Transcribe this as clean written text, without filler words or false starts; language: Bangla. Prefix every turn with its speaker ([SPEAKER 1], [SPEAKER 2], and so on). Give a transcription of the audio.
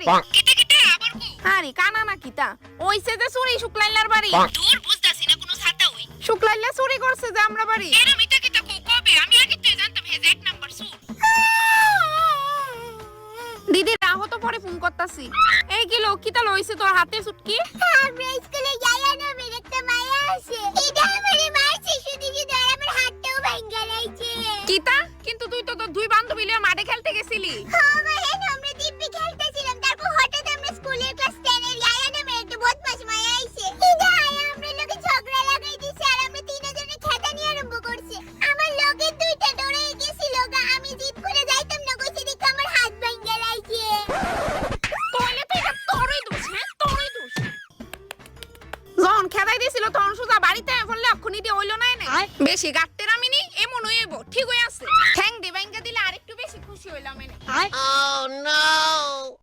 [SPEAKER 1] বাড়ি
[SPEAKER 2] কিটা কিটা আবার কো
[SPEAKER 1] আরে কানা না কিতা ওইছে যে চুরি শুক্লাইলার বাড়ি
[SPEAKER 2] দূর বুঝতাছি না কোনো ছাতা হই
[SPEAKER 1] শুক্লাইলা চুরি করছে যে আমরা বাড়ি
[SPEAKER 2] এরম ইটা কিটা কো কবে আমি আগে তো জানতাম হে যে এক নাম্বার সুর
[SPEAKER 1] দিদি রাহো তো পরে ফোন করতাছি এই কি লোক কিতা লইছে তোর হাতে চুটকি
[SPEAKER 3] আমরা স্কুলে যাই না মেরে একটা মায়া আছে এটা আমারে মারছে শুধু শুধু আর আমার হাতটাও ভাঙা লাইছে
[SPEAKER 1] কিতা কিন্তু তুই তো তোর দুই বান্ধবী লিয়ে মাঠে খেলতে গেছিলি
[SPEAKER 3] হ্যাঁ ভাই আমরা দিব্যি খেলতেছিলাম তারপর হঠাৎ আমরা স্কুলের ক্লাস 10 এর যাই না মেরে একটা বদমাশ মায়া আইছে এটা আয়া আমরা লোকে ঝগড়া লাগাই দিছে আর আমরা তিনজনে খেলা নিয়ে আরম্ভ করছি আমার লগে দুইটা দৌড়ে গেছিল গা আমি জিদ করে যাইতাম না কইছে দেখি আমার হাত ভাঙা লাইছে
[SPEAKER 1] তোইলে তো এটা তোরই দোষ হ্যাঁ তোরই দোষ যখন খেদাই দিছিল তখন সুজা বাড়িতে ফলে অক্ষুনি দিয়ে হইলো না এনে বেশি গাট্টের আমি নি এমন হইব ঠিক হয়ে আছে ঠ্যাং দে ভাঙ্গা দিলে আরেকটু বেশি খুশি হইলাম এনে
[SPEAKER 2] Oh no!